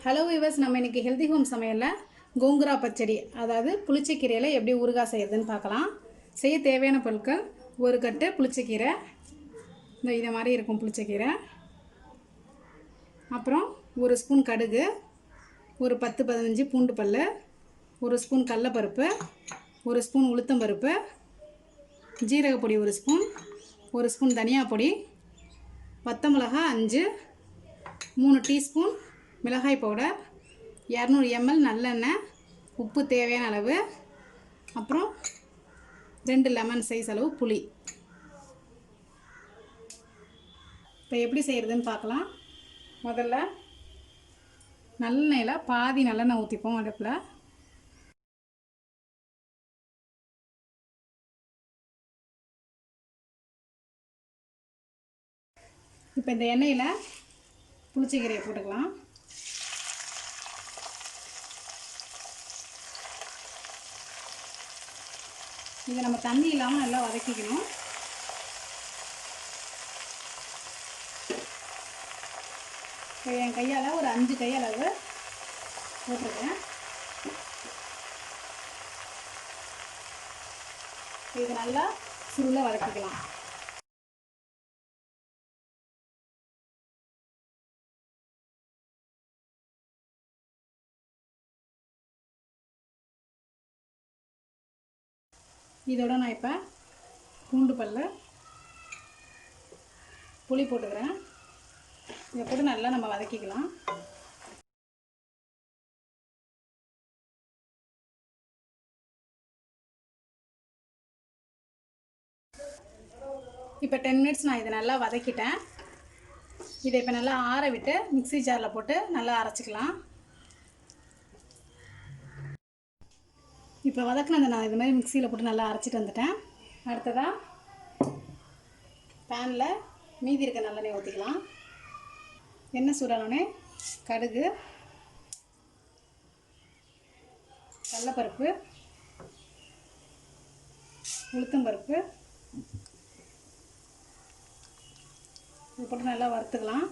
Hello viewers, நம்ம இன்றைக்கி healthy home சமையலில் கோங்குரா பச்சடி அதாவது புளிச்சக்கீரையில் எப்படி ஊறுகாய் செய்கிறதுன்னு பார்க்கலாம். செய்ய தேவையான பொருட்கள்: ஒரு கட்டு புளிச்சக்கீரை, இதை மாதிரி இருக்கும் புளிச்சக்கீரை, அப்புறம் ஒரு ஸ்பூன் கடுகு, ஒரு 10-15 பூண்டு பல், ஒரு ஸ்பூன் கடலைப்பருப்பு, ஒரு ஸ்பூன் உளுத்தம்பருப்பு, ஜீரகப்பொடி ஒரு ஸ்பூன் தனியா பொடி, வத்தமிளகாய் 5, 3 டீஸ்பூன் மிளகாய் பவுடர், 200 ml நல்லெண்ணெய், உப்பு தேவையான அளவு, அப்புறம் 2 லெமன் சைஸ் அளவு புளி. இப்போ எப்படி செய்கிறதுன்னு பார்க்கலாம். முதல்ல நல்லெண்ணெயில் பாதி நல்லெண்ணெய் ஊற்றிப்போம் அடுப்பில். இப்போ இந்த எண்ணெயில் புளிச்சக்கீரையை போட்டுக்கலாம். இதை நம்ம தண்ணி இல்லாமல் நல்லா வதக்கிக்கணும். இப்போ என் கையால் ஒரு 5 கையளவு போட்டிருக்கேன். இது நல்லா சுருள வதக்கிக்கலாம். இதோட நான் இப்போ பூண்டு பல், புளி போட்டுக்கிறேன். இதை போட்டு நல்லா நம்ம வதக்கிக்கலாம். இப்போ 10 மினிட்ஸ் நான் இதை நல்லா வதக்கிட்டேன். இதை இப்போ நல்லா ஆற விட்டு மிக்ஸி ஜாரில் போட்டு நல்லா அரைச்சிக்கலாம். இப்போ வதக்கினதை நான் இது மாதிரி மிக்சியில் போட்டு நல்லா அரைச்சிட்டு வந்துட்டேன். அடுத்ததாக பேனில் மீதி இருக்க நல்லெண்ணெய் ஊற்றிக்கலாம். எண்ணெய் சூடானோடனே கடுகு, கடலைப்பருப்பு, உளுத்தம்பருப்பு இது போட்டு நல்லா வறுத்துக்கலாம்.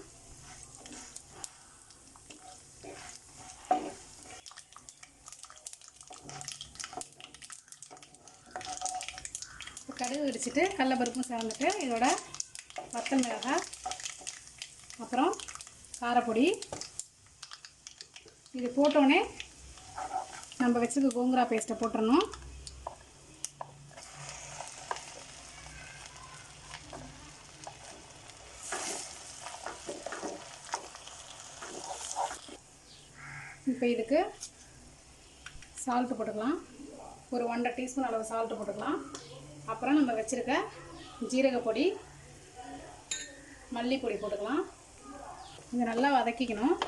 கடுகு வெடிச்சிட்டு கடலைப்பருப்பும் சேர்ந்துட்டு இதோட வத்தல் மிளகாய், அப்புறம் காரப்பொடி இது போட்டோடனே நம்ம வச்சுருக்க கோங்குரா பேஸ்ட்டை போட்டுடணும். இப்போ இதுக்கு சால்ட்டு போட்டுக்கலாம். ஒரு 1.5 டீஸ்பூன் அளவு சால்ட்டு போட்டுக்கலாம். அப்புறம் நம்ம வச்சுருக்க ஜீரகப்பொடி, மல்லிப்பொடி போட்டுக்கலாம். இதை நல்லா வதக்கிக்கணும்.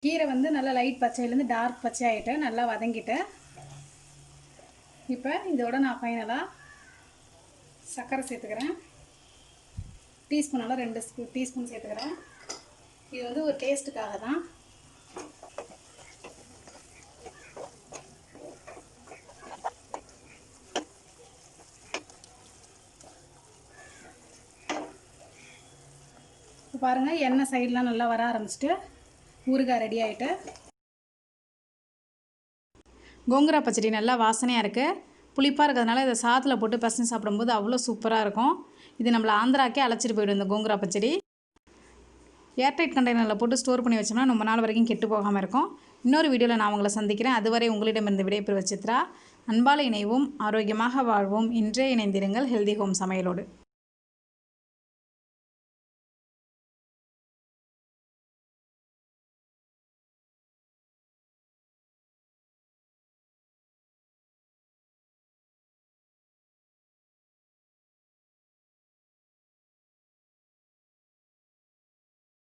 கீரை நல்லா லைட் பச்சையிலேருந்து டார்க் பச்சை ஆகிட்டு நல்லா வதங்கிட்டு, இப்போ இதோட நான் ஃபைனலாக சர்க்கரை சேர்த்துக்கிறேன். டீஸ்பூனால் 2 டீஸ்பூன் சேர்த்துக்கிறேன். இது ஒரு டேஸ்ட்டுக்காக தான். இப்போ பாருங்கள், எண்ணெய் சைடெலாம் நல்லா வர ஆரம்பிச்சிட்டு ஊறுகாய் ரெடி ஆகிட்டு. கோங்குரா பச்சடி நல்லா வாசனையாக இருக்குது. புளிப்பாக இருக்கிறதுனால இதை சாதத்தில் போட்டு பசங்க சாப்பிடும்போது அவ்வளோ சூப்பராக இருக்கும். இது நம்மளை ஆந்திராக்கே அழைச்சிட்டு போய்டும் இந்த கோங்குரா பச்சடி. ஏர்டைட் கண்டெய்னரில் போட்டு ஸ்டோர் பண்ணி வச்சோம்னா ரொம்ப நாள் வரைக்கும் கெட்டு போகாமல் இருக்கும். இன்னொரு வீடியோவில் நான் உங்களை சந்திக்கிறேன். அதுவரை உங்களிடமிருந்து விடைபெறுவது சித்ரா. அன்பால் இணைவோம், ஆரோக்கியமாக வாழ்வோம். இன்றே இணைந்திருங்கள் ஹெல்தி ஹோம் சமையலோடு.